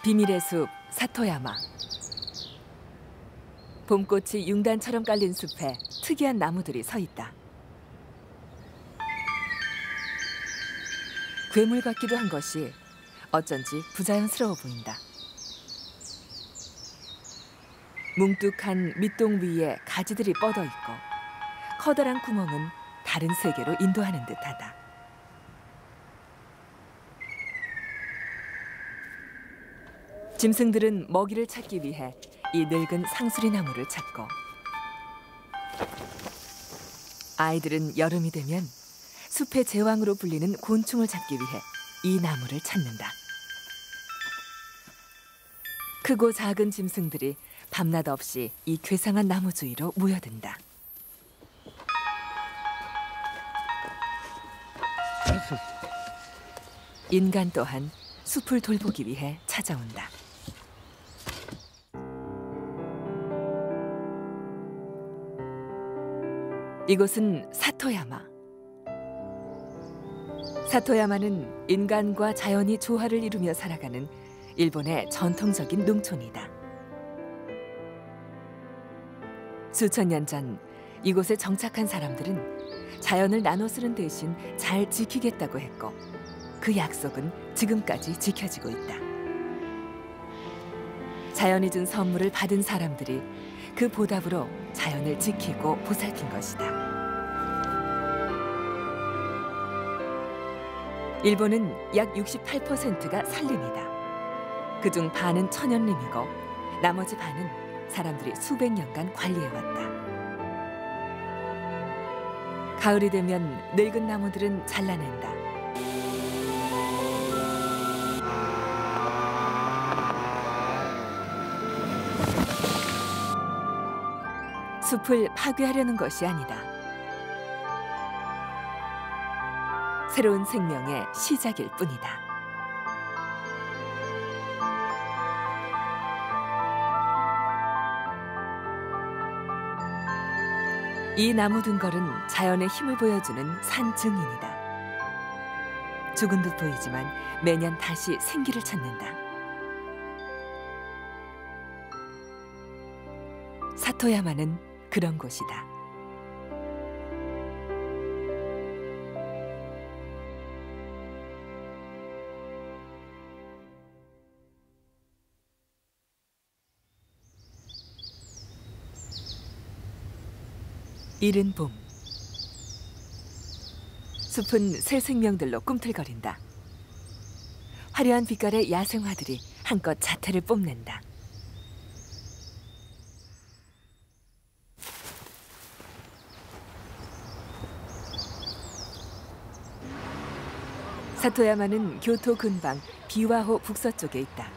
비밀의 숲 사토야마. 봄꽃이 융단처럼 깔린 숲에 특이한 나무들이 서 있다. 괴물 같기도 한 것이 어쩐지 부자연스러워 보인다. 뭉뚝한 밑동 위에 가지들이 뻗어 있고 커다란 구멍은 다른 세계로 인도하는 듯하다. 짐승들은 먹이를 찾기 위해 이 늙은 상수리 나무를 찾고, 아이들은 여름이 되면 숲의 제왕으로 불리는 곤충을 잡기 위해 이 나무를 찾는다. 크고 작은 짐승들이 밤낮 없이 이 괴상한 나무 주위로 모여든다. 인간 또한 숲을 돌보기 위해 찾아온다. 이곳은 사토야마. 사토야마는 인간과 자연이 조화를 이루며 살아가는 일본의 전통적인 농촌이다. 수천 년 전 이곳에 정착한 사람들은 자연을 나눠 쓰는 대신 잘 지키겠다고 했고, 그 약속은 지금까지 지켜지고 있다. 자연이 준 선물을 받은 사람들이 그 보답으로 자연을 지키고 보살핀 것이다. 일본은 약 68%가 산림이다. 그중 반은 천연림이고 나머지 반은 사람들이 수백 년간 관리해왔다. 가을이 되면 늙은 나무들은 잘라낸다. 숲을 파괴하려는 것이 아니다. 새로운 생명의 시작일 뿐이다. 이 나무 등걸은 자연의 힘을 보여주는 산 증인이다. 죽은 듯 보이지만 매년 다시 생기를 찾는다. 사토야마는 그런 곳이다. 이른 봄. 숲은 새 생명들로 꿈틀거린다. 화려한 빛깔의 야생화들이 한껏 자태를 뽐낸다. 사토야마는 교토 근방 비와호 북서쪽에 있다.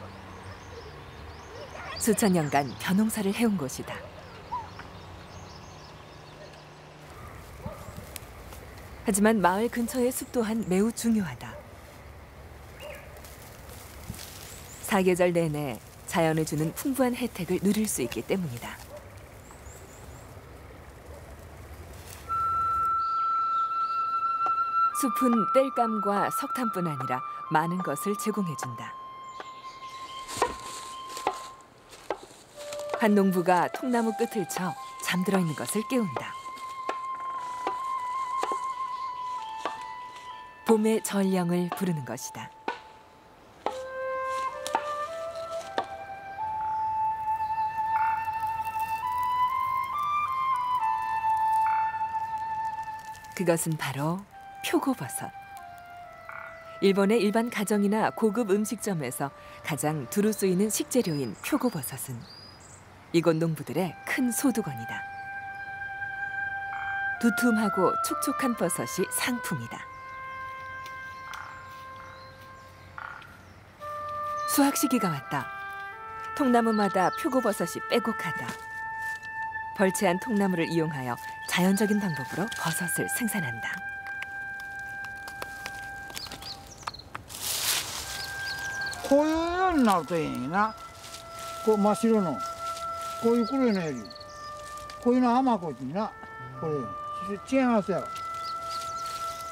수천 년간 벼농사를 해온 곳이다. 하지만 마을 근처의 숲 또한 매우 중요하다. 사계절 내내 자연이 주는 풍부한 혜택을 누릴 수 있기 때문이다. 숲은 땔감과 석탄뿐 아니라 많은 것을 제공해준다. 한 농부가 통나무 끝을 쳐 잠들어 있는 것을 깨운다. 봄의 전령을 부르는 것이다. 그것은 바로 표고버섯. 일본의 일반 가정이나 고급 음식점에서 가장 두루 쓰이는 식재료인 표고버섯은 이곳 농부들의 큰 소득원이다. 두툼하고 촉촉한 버섯이 상품이다. 수확 시기가 왔다. 통나무마다 표고버섯이 빼곡하다. 벌채한 통나무를 이용하여 자연적인 방법으로 버섯을 생산한다.こういうようになるといいんやな。こう真っ白の、こういう黒いのより、こういうの甘くてな、これ違いますやろ。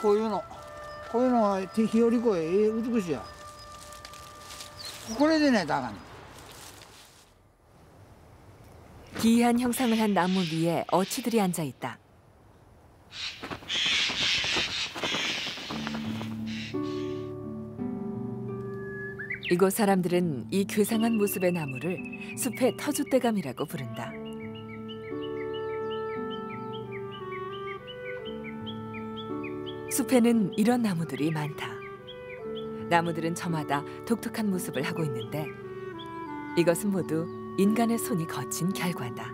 こういうのが日和越え美しいや。これでねだから。 기이한 형상을 한 나무 위에 어치들이 앉아 있다. 이곳 사람들은 이 괴상한 모습의 나무를 숲의 터줏대감이라고 부른다. 숲에는 이런 나무들이 많다. 나무들은 저마다 독특한 모습을 하고 있는데 이것은 모두 인간의 손이 거친 결과다.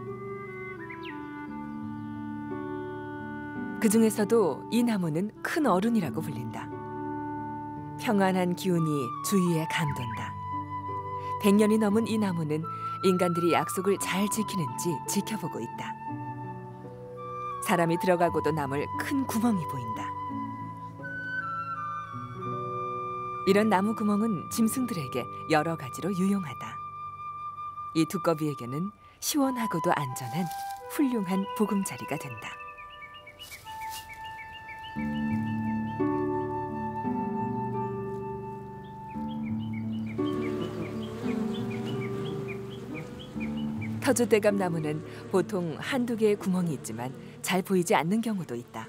그 중에서도 이 나무는 큰 어른이라고 불린다. 평안한 기운이 주위에 감돈다. 100년이 넘은 이 나무는 인간들이 약속을 잘 지키는지 지켜보고 있다. 사람이 들어가고도 남을 큰 구멍이 보인다. 이런 나무 구멍은 짐승들에게 여러 가지로 유용하다. 이 두꺼비에게는 시원하고도 안전한 훌륭한 보금자리가 된다. 터줏대감 나무는 보통 한두 개의 구멍이 있지만 잘 보이지 않는 경우도 있다.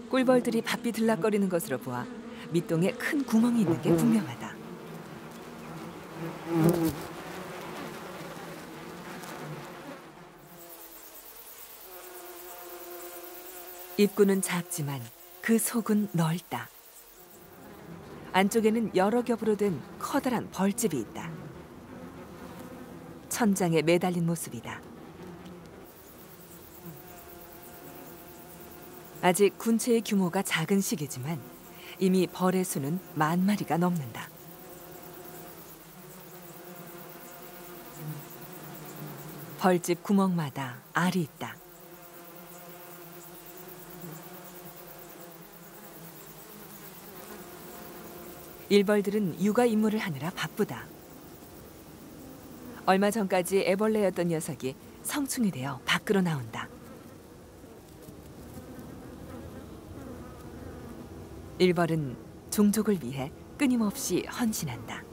꿀벌들이 바삐 들락거리는 것으로 보아 밑동에 큰 구멍이 있는 게 분명하다. 입구는 작지만 그 속은 넓다. 안쪽에는 여러 겹으로 된 커다란 벌집이 있다. 천장에 매달린 모습이다. 아직 군체의 규모가 작은 시기지만 이미 벌의 수는 10,000마리가 넘는다. 벌집 구멍마다 알이 있다. 일벌들은 육아 임무를 하느라 바쁘다. 얼마 전까지 애벌레였던 녀석이 성충이 되어 밖으로 나온다. 일벌은 종족을 위해 끊임없이 헌신한다.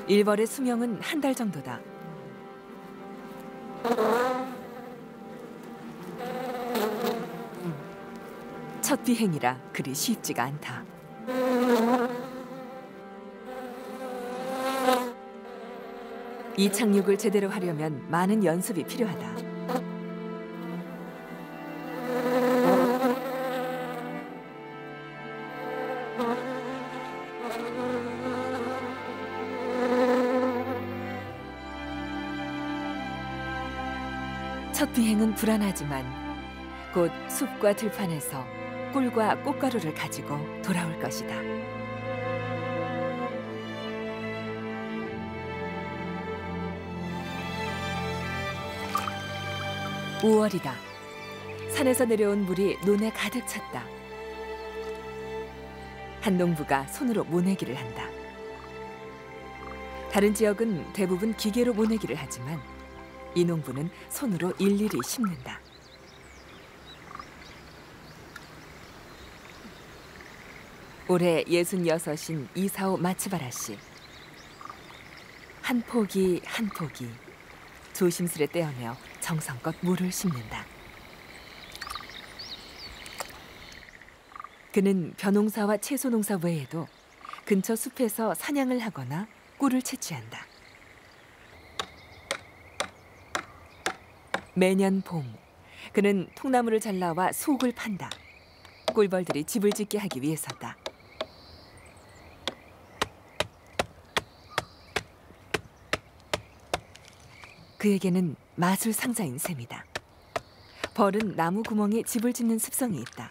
일벌의 수명은 한 달 정도다. 첫 비행이라 그리 쉽지가 않다. 이 착륙을 제대로 하려면 많은 연습이 필요하다. 첫 비행은 불안하지만 곧 숲과 들판에서 꿀과 꽃가루를 가지고 돌아올 것이다. 5월이다. 산에서 내려온 물이 논에 가득 찼다. 한 농부가 손으로 모내기를 한다. 다른 지역은 대부분 기계로 모내기를 하지만 이 농부는 손으로 일일이 심는다. 올해 66인 이사오 마츠바라 씨. 한 포기 한 포기 조심스레 떼어내어 정성껏 물을 심는다. 그는 벼농사와 채소농사 외에도 근처 숲에서 사냥을 하거나 꿀을 채취한다. 매년 봄, 그는 통나무를 잘라와 속을 판다. 꿀벌들이 집을 짓게 하기 위해서다. 그에게는 마술 상자인 셈이다. 벌은 나무 구멍에 집을 짓는 습성이 있다.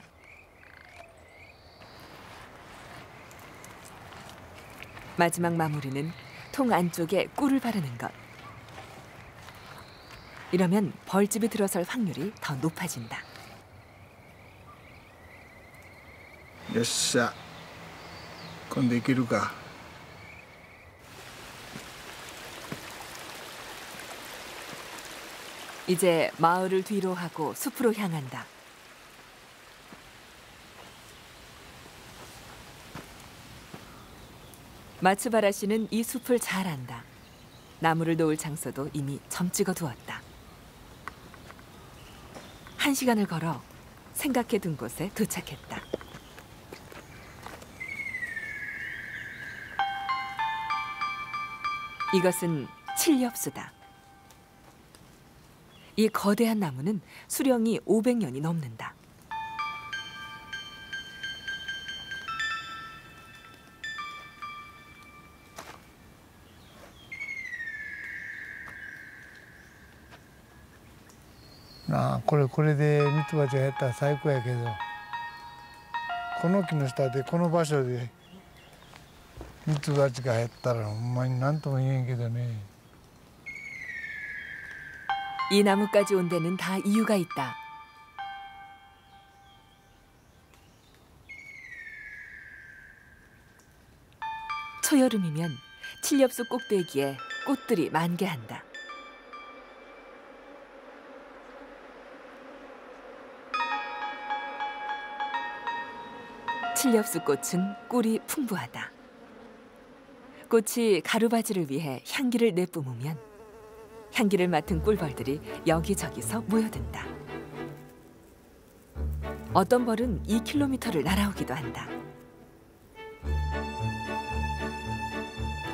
마지막 마무리는 통 안쪽에 꿀을 바르는 것. 이러면 벌집이 들어설 확률이 더 높아진다. よっしゃ今度いけるか 이제 마을을 뒤로 하고 숲으로 향한다. 마츠바라 씨는 이 숲을 잘 안다. 나무를 놓을 장소도 이미 점 찍어 두었다. 1시간을 걸어 생각해둔 곳에 도착했다. 이것은 칠렵수다. 이 거대한 나무는 수령이 500년이 넘는다.これでミツバチが減ったら最高やけど、この木の下でこの場所でミツバチが減ったらほんまに何とも言えんけどね。 이 나무까지 온 데는 다 이유가 있다. 초여름이면 칠렵수 꼭대기에 꽃들이 만개한다. 칠렵수 꽃은 꿀이 풍부하다. 꽃이 가루바지를 위해 향기를 내뿜으면 향기를 맡은 꿀벌들이 여기저기서 모여든다. 어떤 벌은 2km를 날아오기도 한다.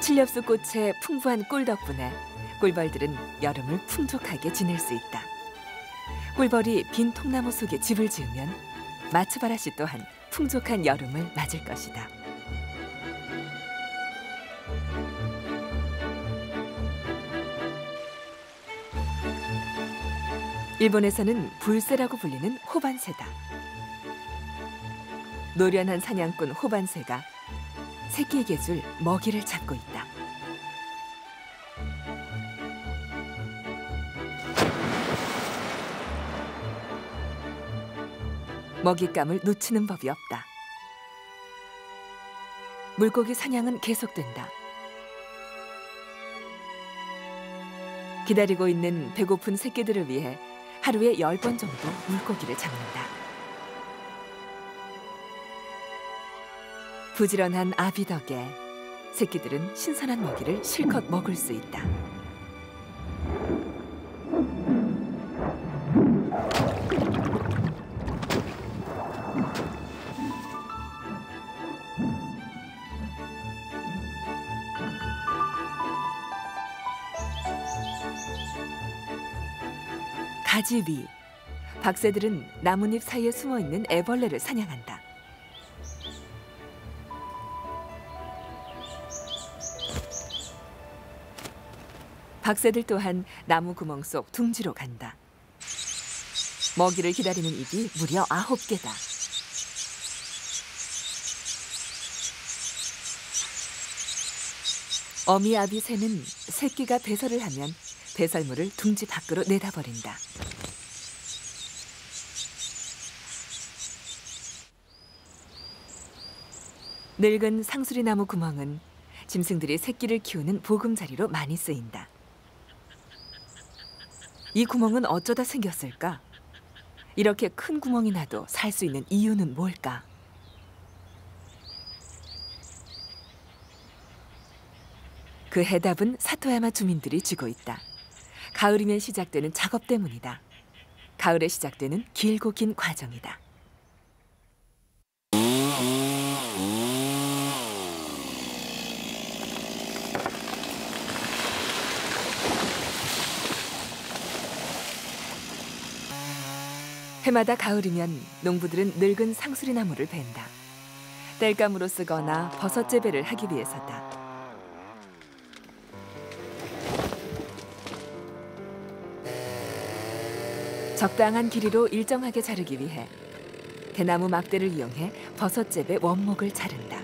칠렵수 꽃의 풍부한 꿀 덕분에 꿀벌들은 여름을 풍족하게 지낼 수 있다. 꿀벌이 빈 통나무 속에 집을 지으면 마츠바라 씨 또한 풍족한 여름을 맞을 것이다. 일본에서는 불새라고 불리는 호반새다. 노련한 사냥꾼 호반새가 새끼에게 줄 먹이를 찾고 있다. 먹잇감을 놓치는 법이 없다. 물고기 사냥은 계속된다. 기다리고 있는 배고픈 새끼들을 위해 하루에 10번 정도 물고기를 잡는다. 부지런한 아비 덕에 새끼들은 신선한 먹이를 실컷 먹을 수 있다. 가지 위, 박새들은 나뭇잎 사이에 숨어있는 애벌레를 사냥한다. 박새들 또한 나무 구멍 속 둥지로 간다. 먹이를 기다리는 입이 무려 9개다. 어미아비 새는 새끼가 배설을 하면 배설물을 둥지 밖으로 내다버린다. 늙은 상수리나무 구멍은 짐승들이 새끼를 키우는 보금자리로 많이 쓰인다. 이 구멍은 어쩌다 생겼을까? 이렇게 큰 구멍이 나도 살 수 있는 이유는 뭘까? 그 해답은 사토야마 주민들이 쥐고 있다. 가을이면 시작되는 작업 때문이다. 가을에 시작되는 길고 긴 과정이다. 해마다 가을이면 농부들은 늙은 상수리나무를 벤다. 땔감으로 쓰거나 버섯 재배를 하기 위해서다. 적당한 길이로 일정하게 자르기 위해 대나무 막대를 이용해 버섯 재배 원목을 자른다.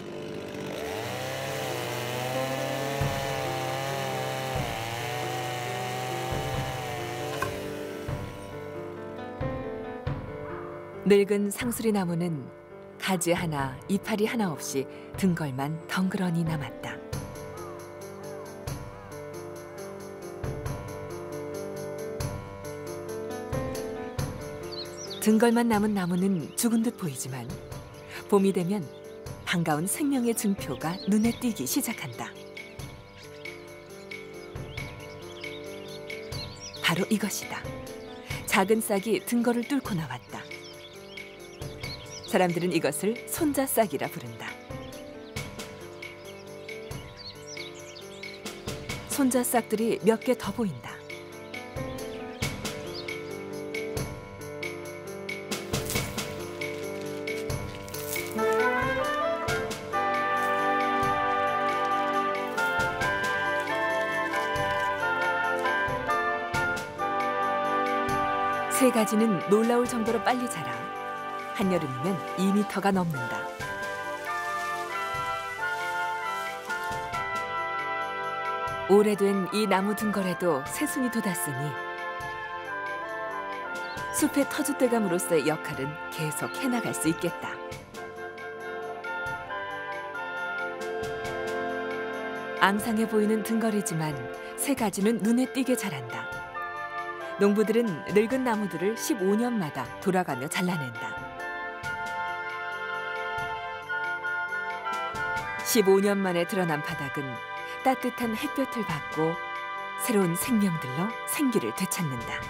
늙은 상수리나무는 가지 하나, 이파리 하나 없이 등걸만 덩그러니 남았다. 등걸만 남은 나무는 죽은 듯 보이지만 봄이 되면 반가운 생명의 증표가 눈에 띄기 시작한다. 바로 이것이다. 작은 싹이 등걸을 뚫고 나왔다. 사람들은 이것을 손자싹이라 부른다. 손자싹들이 몇 개 더 보인다. 세 가지는 놀라울 정도로 빨리 자라 한여름이면 2미터가 넘는다. 오래된 이 나무 등걸에도 새순이 돋았으니 숲의 터줏대감으로서의 역할은 계속 해나갈 수 있겠다. 앙상해 보이는 등걸이지만 세 가지는 눈에 띄게 자란다. 농부들은 늙은 나무들을 15년마다 돌아가며 잘라낸다. 15년 만에 드러난 바닥은 따뜻한 햇볕을 받고 새로운 생명들로 생기를 되찾는다.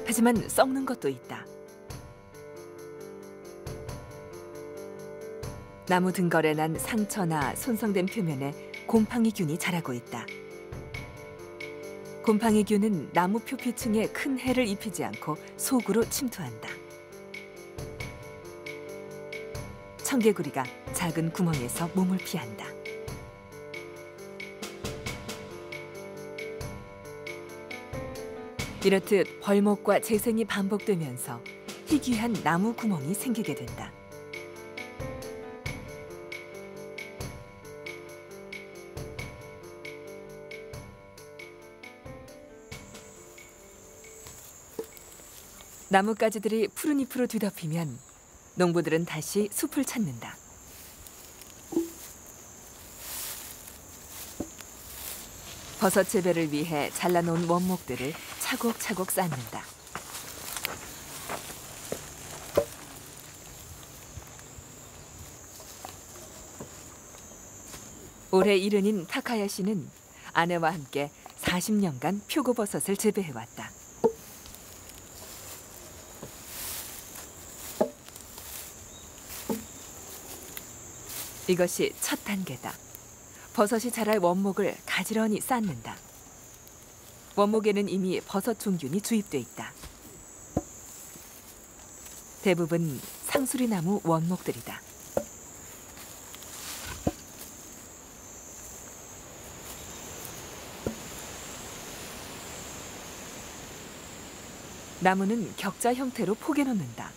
하지만 썩는 것도 있다. 나무 등걸에 난 상처나 손상된 표면에 곰팡이균이 자라고 있다. 곰팡이균은 나무 표피층에 큰 해를 입히지 않고 속으로 침투한다. 청개구리가 작은 구멍에서 몸을 피한다. 이렇듯 벌목과 재생이 반복되면서 희귀한 나무 구멍이 생기게 된다. 나뭇가지들이 푸른 잎으로 뒤덮이면 농부들은 다시 숲을 찾는다. 버섯 재배를 위해 잘라놓은 원목들을 차곡차곡 쌓는다. 올해 일흔인 타카야 씨는 아내와 함께 40년간 표고버섯을 재배해왔다. 이것이 첫 단계다. 버섯이 자랄 원목을 가지런히 쌓는다. 원목에는 이미 버섯 종균이 주입돼 있다. 대부분 상수리나무 원목들이다. 나무는 격자 형태로 포개 놓는다.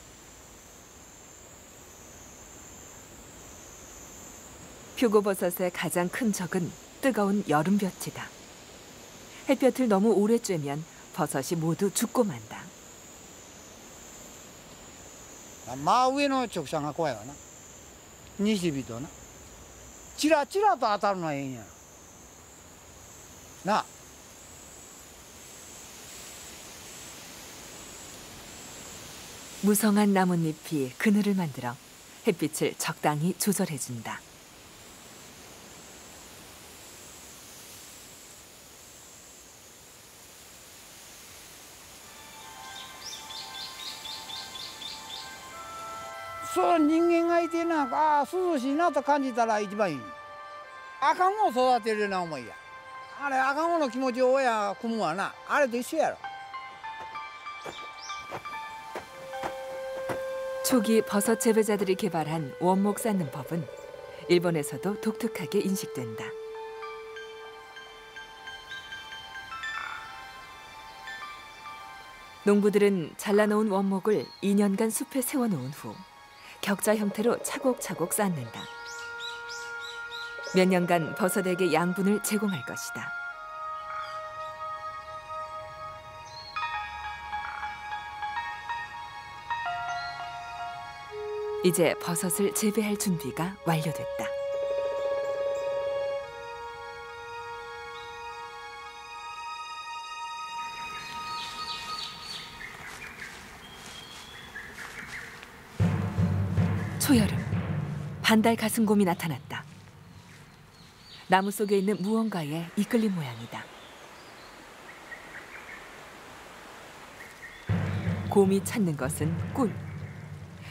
표고버섯의 가장 큰 적은 뜨거운 여름볕이다. 햇볕을 너무 오래 쬐면 버섯이 모두 죽고 만다. 真上の直射が怖いわな。西日とな。チラチラと当たるのはええんや。なあ。 무성한 나뭇잎이 그늘을 만들어 햇빛을 적당히 조절해준다.そう人間がいてな、ああ涼しいなと感じたら一番いい。あかんを育てるような思いや。あれあかんの気持ちを親組むわな。あれと一緒やろ。 초기 버섯 재배자들이 개발한 원목 쌓는 법은 일본에서도 독특하게 인식된다. 농부들은 잘라놓은 원목을 2년간 숲에 세워놓은 후 격자 형태로 차곡차곡 쌓는다. 몇 년간 버섯에게 양분을 제공할 것이다. 이제 버섯을 재배할 준비가 완료됐다. 초여름, 반달 가슴곰이 나타났다. 나무 속에 있는 무언가에 이끌린 모양이다. 곰이 찾는 것은 꿀.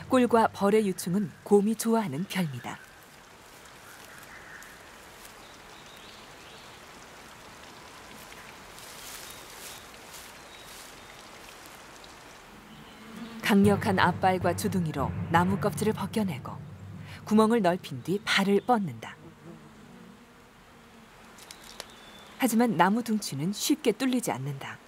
꿀과 벌의 유충은 곰이 좋아하는 별미다. 강력한 앞발과 주둥이로 나무 껍질을 벗겨내고 구멍을 넓힌 뒤 발을 뻗는다. 하지만 나무 둥치는 쉽게 뚫리지 않는다.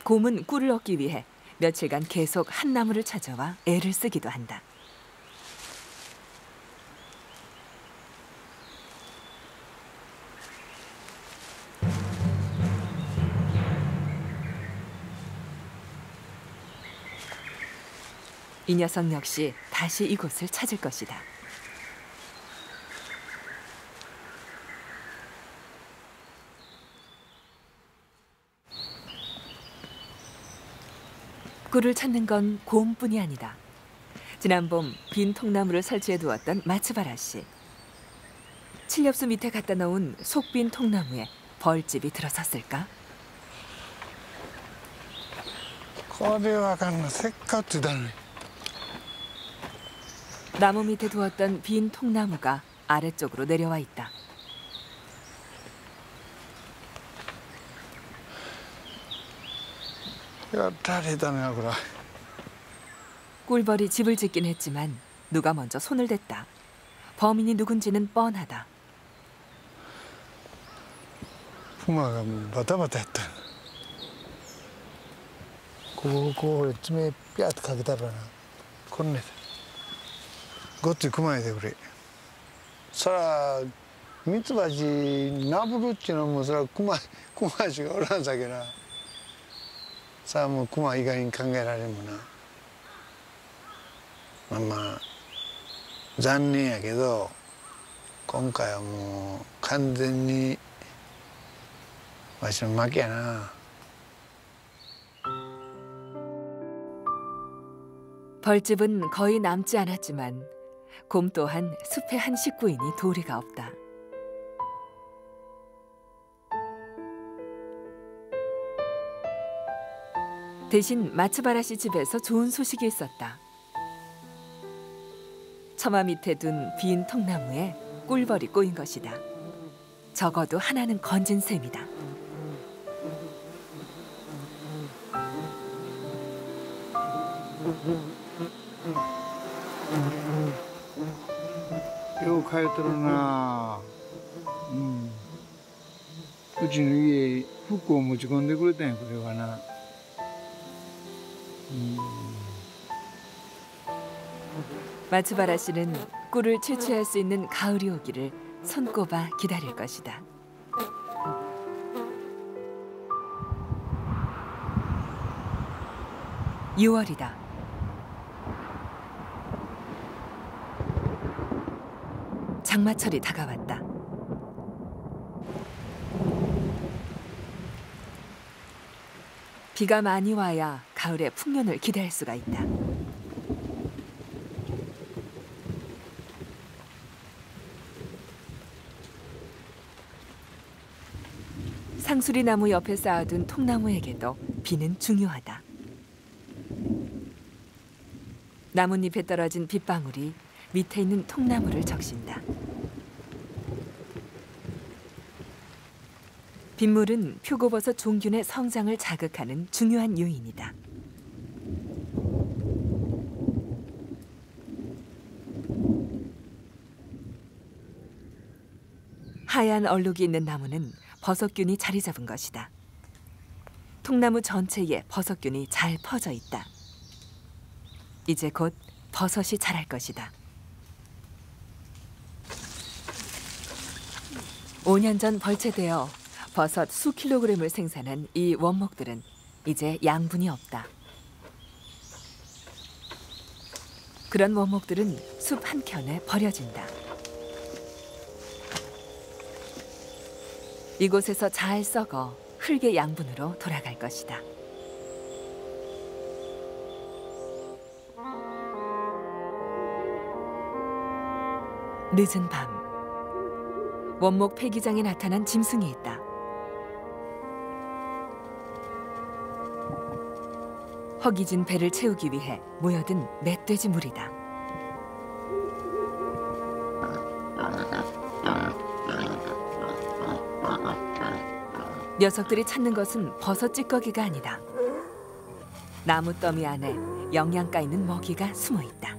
곰은 꿀을 얻기 위해 며칠간 계속 한 나무를 찾아와 애를 쓰기도 한다. 이 녀석 역시 다시 이곳을 찾을 것이다. 꿀을 찾는 건 곰뿐이 아니다. 지난 봄 빈 통나무를 설치해 두었던 마츠바라 씨. 칠렵수 밑에 갖다 놓은 속빈 통나무에 벌집이 들어섰을까? これはあかんな。せっかちだね。 나무 밑에 두었던 빈 통나무가 아래쪽으로 내려와 있다. 야, 다리다네, 그래. 꿀벌이 집을 짓긴 했지만 누가 먼저 손을 댔다. 범인이 누군지는 뻔하다. 부마가 바타바타 했다. 그거爪ピャッとかけたらな。こんね。ごっつい熊やでこれ。そらミツバチナブルっちゅうのもそら熊しかおらんさけな。さあもう熊以外に考えられんもんな。まあ残念やけど今回はもう完全にわしの負けやな。 벌집은 거의 남지 않았지만 곰 또한 숲의 한 식구이니 도리가 없다. 대신 마츠바라 씨 집에서 좋은 소식이 있었다. 처마 밑에 둔 빈 통나무에 꿀벌이 꼬인 것이다. 적어도 하나는 건진 셈이다. 요帰っとるな。うちの家服を持ち込んでくれたんやこれはな。마츠바라 씨는 꿀을 채취할 수 있는 가을이 오기를 손꼽아 기다릴 것이다. (6월이다) 장마철이 다가왔다. 비가 많이 와야 가을의 풍년을 기대할 수가 있다. 상수리 나무 옆에 쌓아둔 통나무에게도 비는 중요하다. 나뭇잎에 떨어진 빗방울이 밑에 있는 통나무를 적신다. 빗물은 표고버섯 종균의 성장을 자극하는 중요한 요인이다. 하얀 얼룩이 있는 나무는 버섯균이 자리 잡은 것이다. 통나무 전체에 버섯균이 잘 퍼져 있다. 이제 곧 버섯이 자랄 것이다. 5년 전 벌채되어 버섯 수 킬로그램을 생산한 이 원목들은 이제 양분이 없다. 그런 원목들은 숲 한켠에 버려진다. 이곳에서 잘 썩어 흙의 양분으로 돌아갈 것이다. 늦은 밤, 원목 폐기장에 나타난 짐승이 있다. 허기진 배를 채우기 위해 모여든 멧돼지 무리다. 녀석들이 찾는 것은 버섯 찌꺼기가 아니다. 나무 더미 안에 영양가 있는 먹이가 숨어 있다.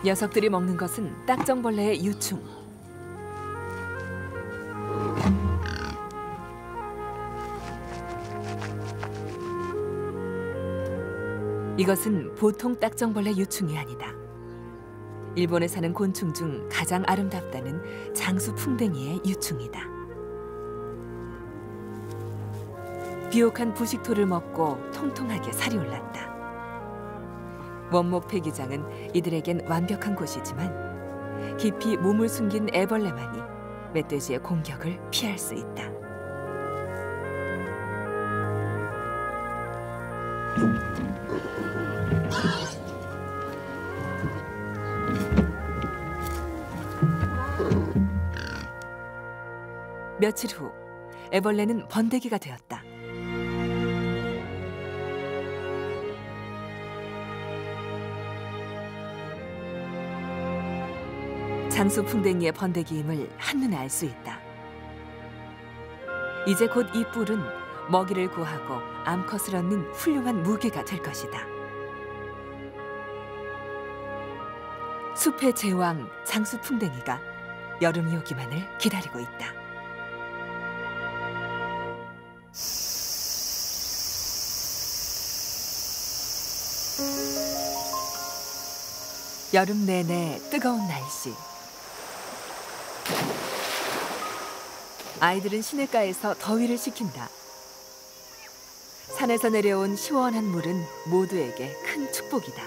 녀석들이 먹는 것은 딱정벌레의 유충. 이것은 보통 딱정벌레 유충이 아니다. 일본에 사는 곤충 중 가장 아름답다는 장수풍뎅이의 유충이다. 비옥한 부식토를 먹고 통통하게 살이 올랐다. 원목 폐기장은 이들에겐 완벽한 곳이지만 깊이 몸을 숨긴 애벌레만이 멧돼지의 공격을 피할 수 있다. 며칠 후 애벌레는 번데기가 되었다. 장수풍뎅이의 번데기임을 한눈에 알 수 있다. 이제 곧 이 뿔은 먹이를 구하고 암컷을 얻는 훌륭한 무기가 될 것이다. 숲의 제왕 장수풍뎅이가 여름이 오기만을 기다리고 있다. 여름 내내 뜨거운 날씨. 아이들은 시냇가에서 더위를 식힌다. 산에서 내려온 시원한 물은 모두에게 큰 축복이다.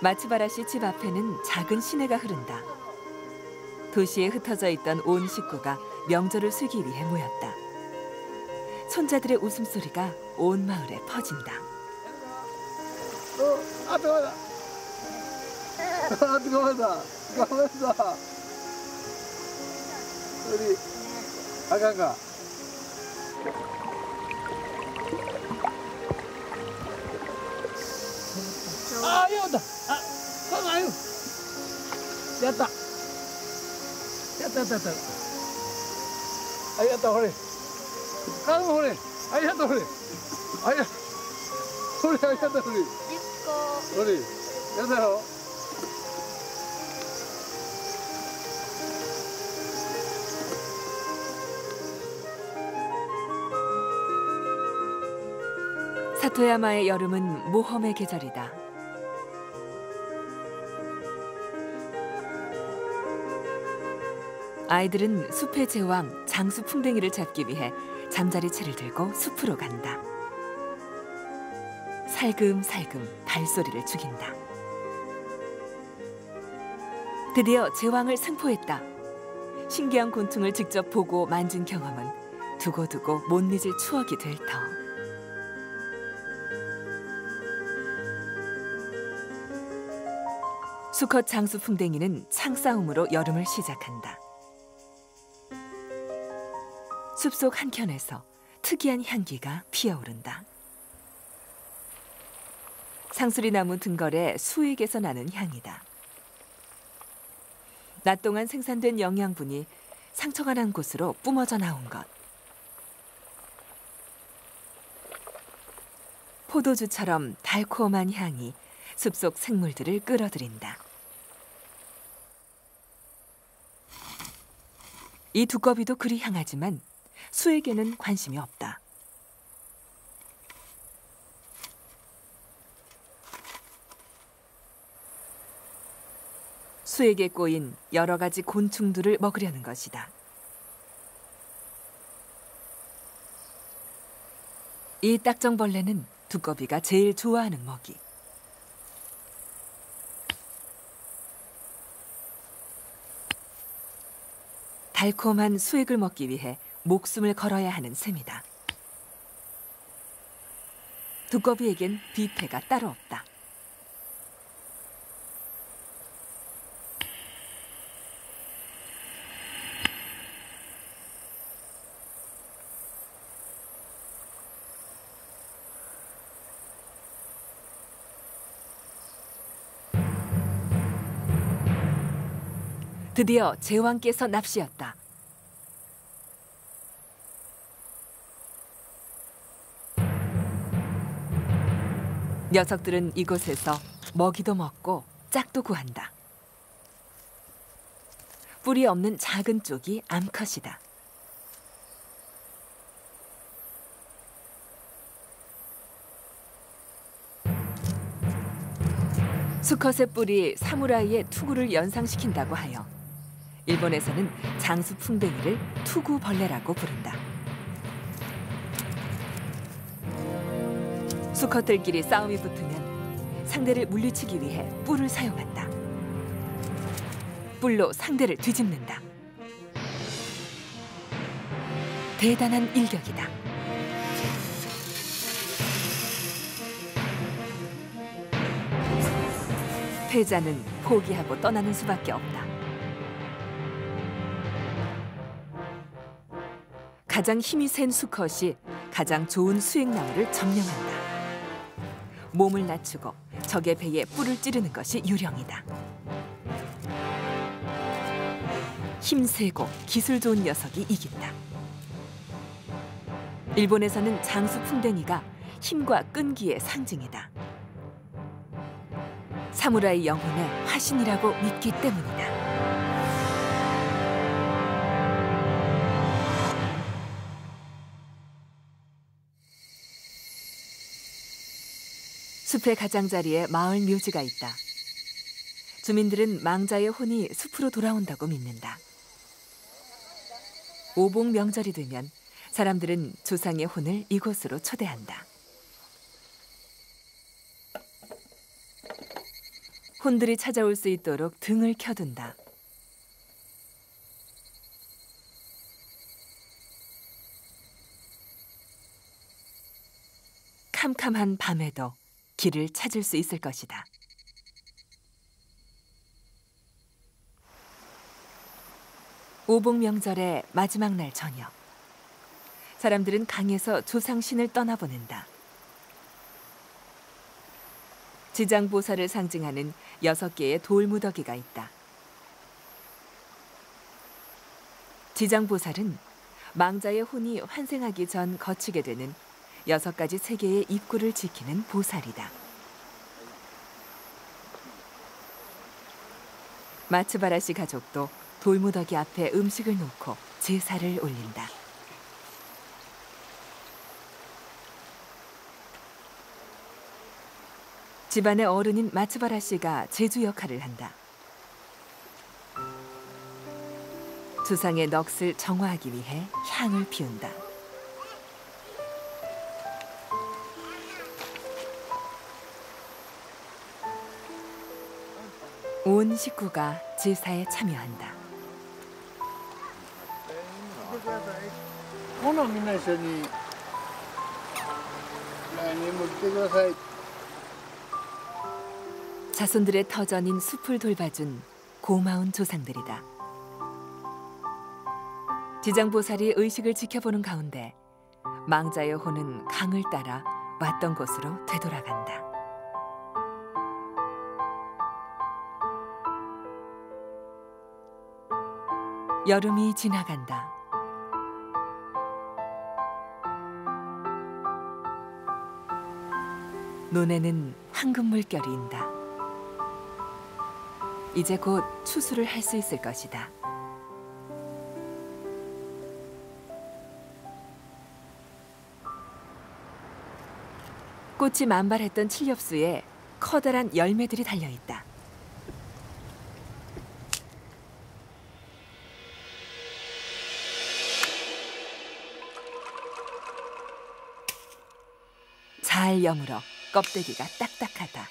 마츠바라 씨 집 앞에는 작은 시내가 흐른다. 도시에 흩어져 있던 온 식구가 명절을 쓰기 위해 모였다. 손자들의 웃음소리가 온 마을에 퍼진다. 들어가다. 들어가다. 들어가다. 우리 아가가. 아, 여기다. 아, 가만 아유. 됐다. 됐다. 아, 됐다, 그래. 가만 그래. 아, 됐다, 그래. 아, 그래, 됐다, 그래. 우리, 됐어요. 사토야마의 여름은 모험의 계절이다. 아이들은 숲의 제왕 장수풍뎅이를 잡기 위해 잠자리채를 들고 숲으로 간다. 살금살금 발소리를 죽인다. 드디어 제왕을 생포했다. 신기한 곤충을 직접 보고 만진 경험은 두고두고 못 잊을 추억이 될 터. 수컷 장수풍뎅이는 창싸움으로 여름을 시작한다. 숲속 한켠에서 특이한 향기가 피어오른다. 상수리나무 등걸에 수액에서 나는 향이다. 낮 동안 생산된 영양분이 상처가 난 곳으로 뿜어져 나온 것. 포도주처럼 달콤한 향이 숲속 생물들을 끌어들인다. 이 두꺼비도 그리 향하지만 수에게는 관심이 없다. 수에게 꼬인 여러 가지 곤충들을 먹으려는 것이다. 이 딱정벌레는 두꺼비가 제일 좋아하는 먹이. 달콤한 수액을 먹기 위해 목숨을 걸어야 하는 셈이다. 두꺼비에겐 비패가 따로 없다. 드디어 제왕께서 납시였다. 녀석들은 이곳에서 먹이도 먹고 짝도 구한다. 뿔이 없는 작은 쪽이 암컷이다. 수컷의 뿔이 사무라이의 투구를 연상시킨다고 하여 일본에서는 장수풍뎅이를 투구벌레라고 부른다. 수컷들끼리 싸움이 붙으면 상대를 물리치기 위해 뿔을 사용한다. 뿔로 상대를 뒤집는다. 대단한 일격이다. 패자는 포기하고 떠나는 수밖에 없다. 가장 힘이 센 수컷이 가장 좋은 수액나무를 점령한다. 몸을 낮추고 적의 배에 뿔을 찌르는 것이 유령이다. 힘세고 기술 좋은 녀석이 이긴다. 일본에서는 장수풍뎅이가 힘과 끈기의 상징이다. 사무라이 영혼의 화신이라고 믿기 때문이다. 숲의 가장자리에 마을 묘지가 있다. 주민들은 망자의 혼이 숲으로 돌아온다고 믿는다. 오봉 명절이 되면 사람들은 조상의 혼을 이곳으로 초대한다. 혼들이 찾아올 수 있도록 등을 켜둔다. 캄캄한 밤에도 길을 찾을 수 있을 것이다. 오봉 명절의 마지막 날 저녁, 사람들은 강에서 조상신을 떠나보낸다. 지장보살을 상징하는 6개의 돌무더기가 있다. 지장보살은 망자의 혼이 환생하기 전 거치게 되는 6가지 세계의 입구를 지키는 보살이다. 마츠바라시 가족도 돌무더기 앞에 음식을 놓고 제사를 올린다. 집안의 어른인 마츠바라시가 제주 역할을 한다. 조상의 넋을 정화하기 위해 향을 피운다. 온 식구가 제사에 참여한다. 자손들의 터전인 숲을 돌봐준 고마운 조상들이다. 지장보살이 의식을 지켜보는 가운데 망자의 혼은 강을 따라 왔던 곳으로 되돌아간다. 여름이 지나간다. 논에는 황금 물결이 인다. 이제 곧 추수를 할 수 있을 것이다. 꽃이 만발했던 칠렵수에 커다란 열매들이 달려있다. 잘 여물어 껍데기가 딱딱하다.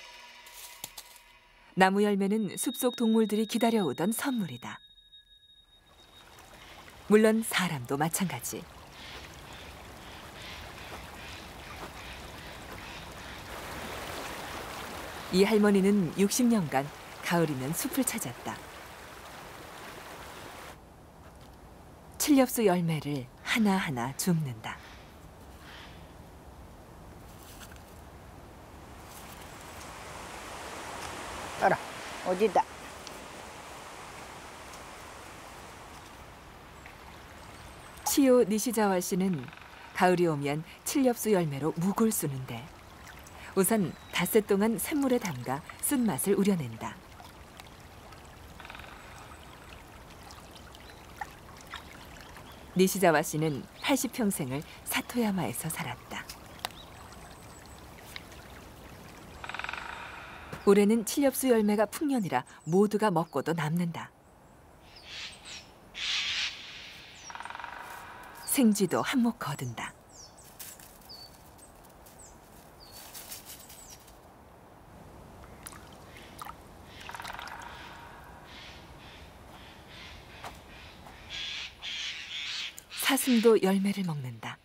나무 열매는 숲속 동물들이 기다려오던 선물이다. 물론 사람도 마찬가지. 이 할머니는 60년간 가을이면 숲을 찾았다. 칠렵수 열매를 하나하나 줍는다. 따라 어디다. 치요 니시자와 씨는 가을이 오면 칠렵수 열매로 묵을 쓰는데 우선 닷새 동안 샘물에 담가 쓴맛을 우려낸다. 니시자와 씨는 80평생을 사토야마에서 살았다. 올해는 칠렵수 열매가 풍년이라 모두가 먹고도 남는다. 생쥐도 한몫 거둔다. 사슴도 열매를 먹는다.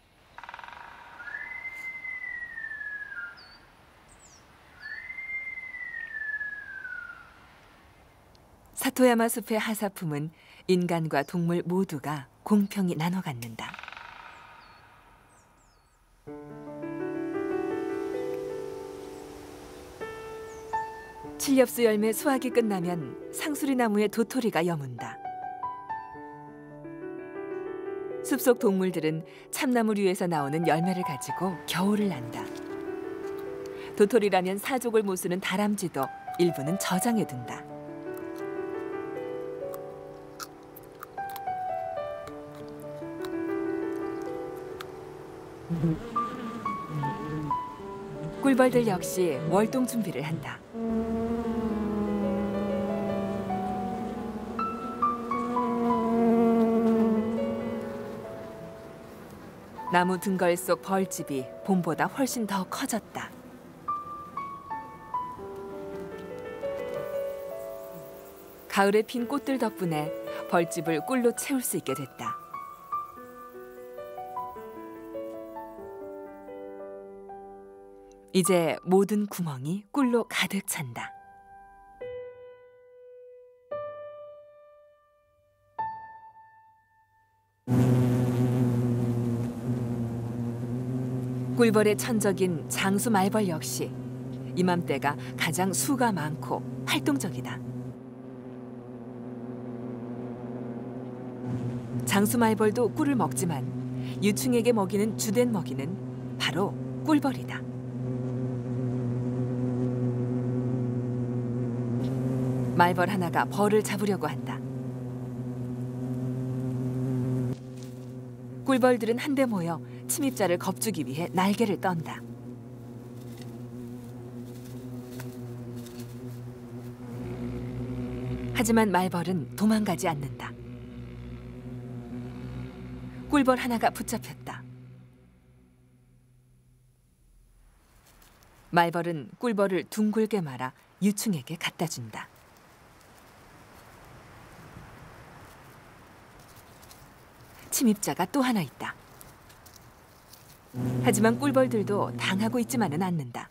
사토야마 숲의 하사품은 인간과 동물 모두가 공평히 나눠 갖는다. 칠렵수 열매 수확이 끝나면 상수리 나무의 도토리가 여문다. 숲속 동물들은 참나무류에서 나오는 열매를 가지고 겨울을 난다. 도토리라면 사족을 못 쓰는 다람쥐도 일부는 저장해 둔다. 꿀벌들 역시 월동 준비를 한다. 나무 등걸 속 벌집이 봄보다 훨씬 더 커졌다. 가을에 핀 꽃들 덕분에 벌집을 꿀로 채울 수 있게 됐다. 이제 모든 구멍이 꿀로 가득 찬다. 꿀벌의 천적인 장수 말벌 역시 이맘때가 가장 수가 많고 활동적이다. 장수 말벌도 꿀을 먹지만 유충에게 먹이는 주된 먹이는 바로 꿀벌이다. 말벌 하나가 벌을 잡으려고 한다. 꿀벌들은 한데 모여 침입자를 겁주기 위해 날개를 떤다. 하지만 말벌은 도망가지 않는다. 꿀벌 하나가 붙잡혔다. 말벌은 꿀벌을 둥글게 말아 유충에게 갖다 준다. 침입자가 또 하나 있다. 하지만 꿀벌들도 당하고 있지만은 않는다.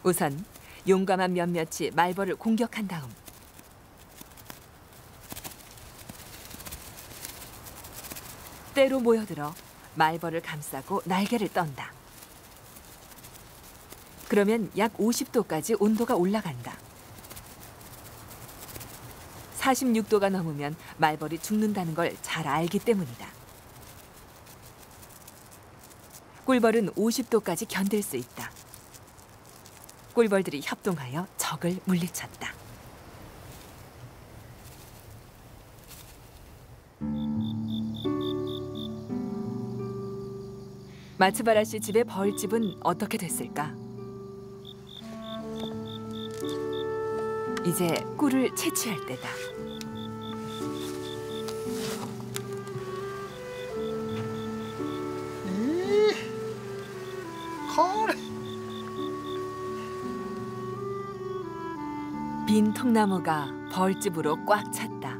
우선 용감한 몇몇이 말벌을 공격한 다음 때로 모여들어 말벌을 감싸고 날개를 떤다. 그러면 약 50도까지 온도가 올라간다. 46도가 넘으면 말벌이 죽는다는 걸 잘 알기 때문이다. 꿀벌은 50도까지 견딜 수 있다. 꿀벌들이 협동하여 적을 물리쳤다. 마츠바라 씨 집의 벌집은 어떻게 됐을까? 이제 꿀을 채취할 때다. 빈 통나무가 벌집으로 꽉 찼다.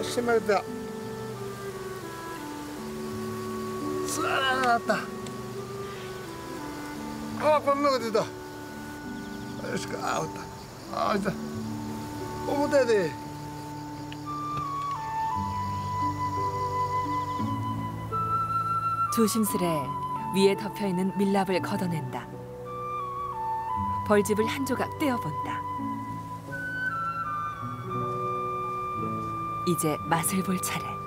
심하다. 쌀았다. 겁나 어디다.よしか、あ、おった。あ、いた。重たいで。 조심스레 위에 덮여있는 밀랍을 걷어낸다. 벌집을 한 조각 떼어본다. 이제 맛을 볼 차례.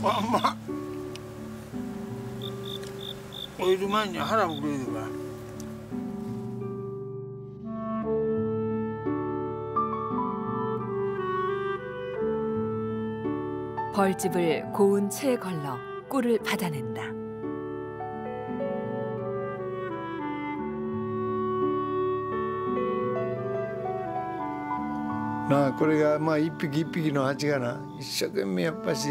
엄마. 이러면 하라고 그러더라. 벌집을 고운 채에 걸러 꿀을 받아낸다. 나, これがまあ一匹一匹の蜂がな、一生懸命やっぱし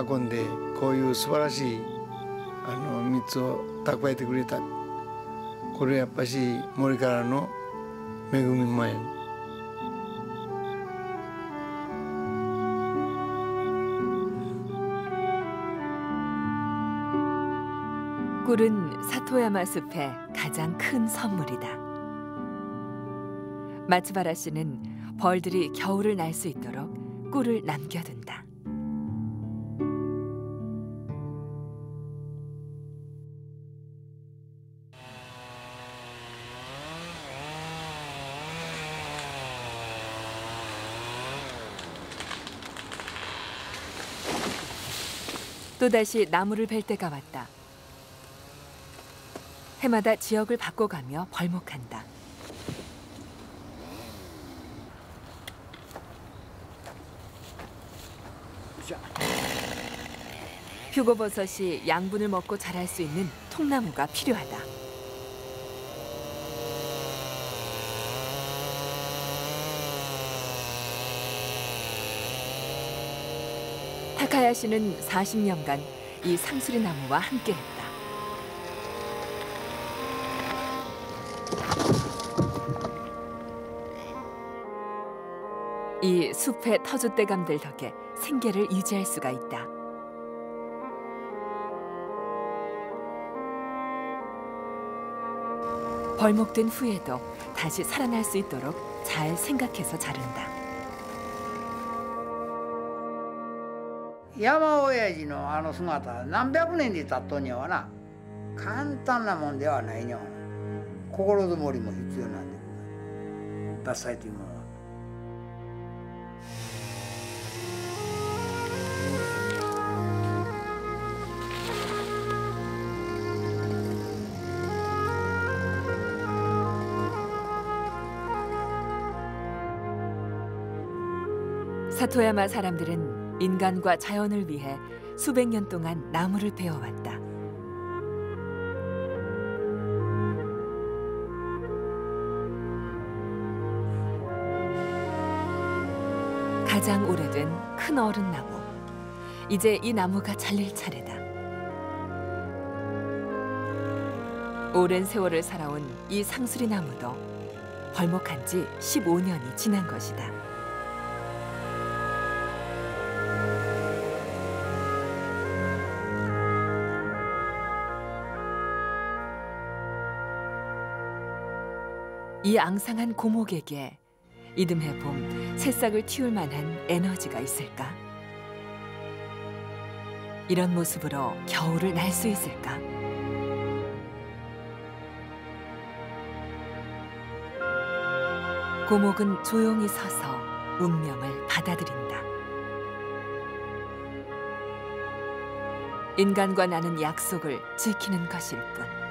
運んで、こういう素晴らしい蜜を蓄えてくれた。これやっぱし森からの恵みもや。 꿀은 사토야마 숲의 가장 큰 선물이다. 마츠바라 씨는 벌들이 겨울을 날 수 있도록 꿀을 남겨둔다. 또다시 나무를 벨 때가 왔다. 해마다 지역을 바꿔가며 벌목한다. 표고버섯이 양분을 먹고 자랄 수 있는 통나무가 필요하다. 타카야시는 40년간 이 상수리 나무와 함께했다. 이 숲의 터줏대감들 덕에 생계를 유지할 수가 있다. 벌목된 후에도 다시 살아날 수 있도록 잘 생각해서 자른다. 山親父のあの姿、何百年で経っとんやわな。簡単なもんではないにゃ。心づもりも必要なんで、伐採というものは。 사토야마 사람들은 인간과 자연을 위해 수백 년 동안 나무를 베어왔다. 가장 오래된 큰 어른 나무. 이제 이 나무가 잘릴 차례다. 오랜 세월을 살아온 이 상수리 나무도 벌목한 지 15년이 지난 것이다. 이 앙상한 고목에게 이듬해 봄 새싹을 틔울 만한 에너지가 있을까? 이런 모습으로 겨울을 날 수 있을까? 고목은 조용히 서서 운명을 받아들인다. 인간과 나는 약속을 지키는 것일 뿐.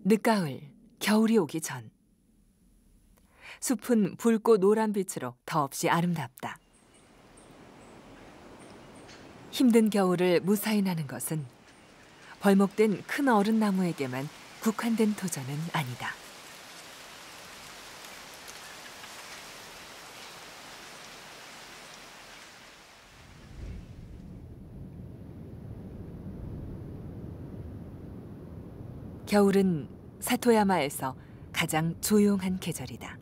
늦가을, 겨울이 오기 전. 숲은 붉고 노란 빛으로 더없이 아름답다. 힘든 겨울을 무사히 나는 것은 벌목된 큰 어른 나무에게만 국한된 도전은 아니다. 겨울은 사토야마에서 가장 조용한 계절이다.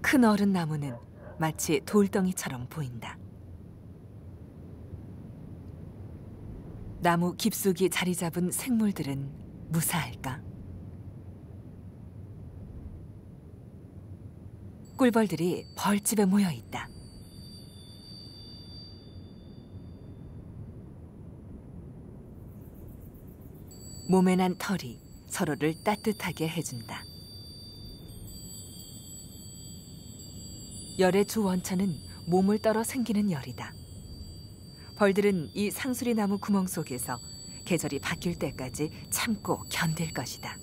큰 어른 나무는 마치 돌덩이처럼 보인다. 나무 깊숙이 자리 잡은 생물들은 무사할까? 꿀벌들이 벌집에 모여 있다. 몸에 난 털이 서로를 따뜻하게 해준다. 열의 주 원천은 몸을 떨어 생기는 열이다. 벌들은 이 상수리 나무 구멍 속에서 계절이 바뀔 때까지 참고 견딜 것이다.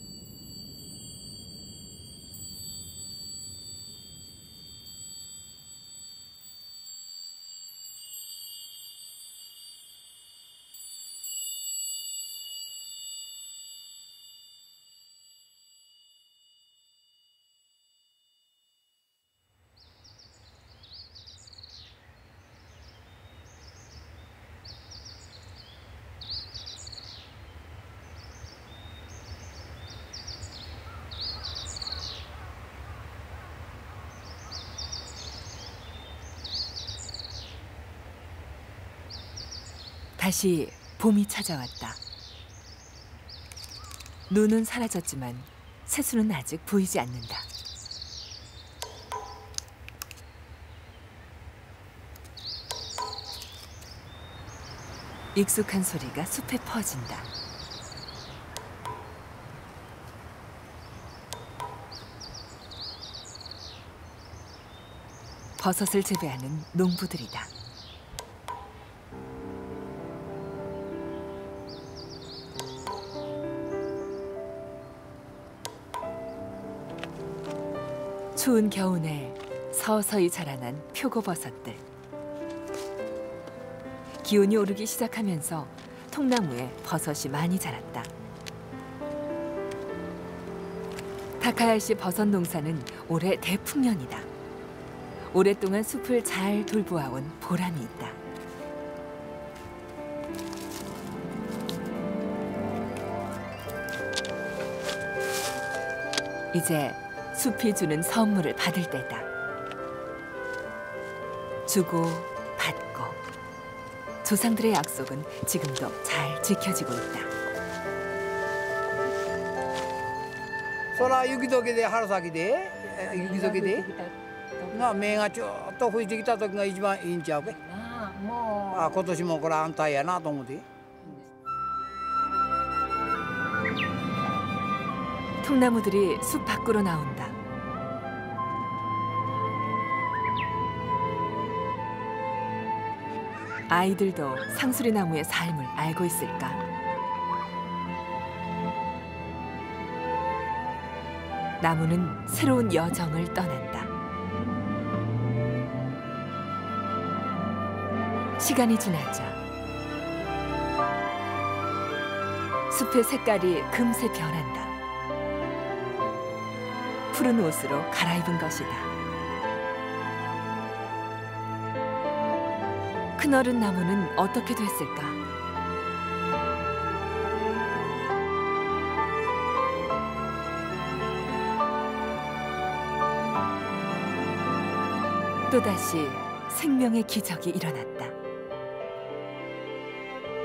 다시 봄이 찾아왔다. 눈은 사라졌지만 새수는 아직 보이지 않는다. 익숙한 소리가 숲에 퍼진다. 버섯을 재배하는 농부들이다. 추운 겨울에 서서히 자라난 표고버섯들. 기온이 오르기 시작하면서 통나무에 버섯이 많이 자랐다. 타카야시 버섯 농사는 올해 대풍년이다. 오랫동안 숲을 잘 돌보아온 보람이 있다. 이제 숲이 주는 선물을 받을 때다. 주고 받고 조상들의 약속은 지금도 잘 지켜지고 있다. そら雪解けで春先で雪解けでな芽がちょっと吹いてきた時が一番いいんちゃうか。あ今年もこれ安泰やなと思って。 통나무들이 숲 밖으로 나온다. 아이들도 상수리 나무의 삶을 알고 있을까? 나무는 새로운 여정을 떠난다. 시간이 지나자 숲의 색깔이 금세 변한다. 푸른 옷으로 갈아입은 것이다. 큰어른 나무는 어떻게 됐을까? 또다시 생명의 기적이 일어났다.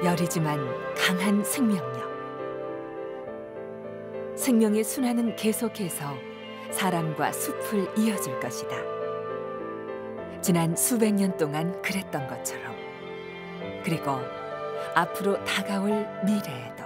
여리지만 강한 생명력. 생명의 순환은 계속해서 사람과 숲을 이어줄 것이다. 지난 수백 년 동안 그랬던 것처럼. 그리고 앞으로 다가올 미래에도.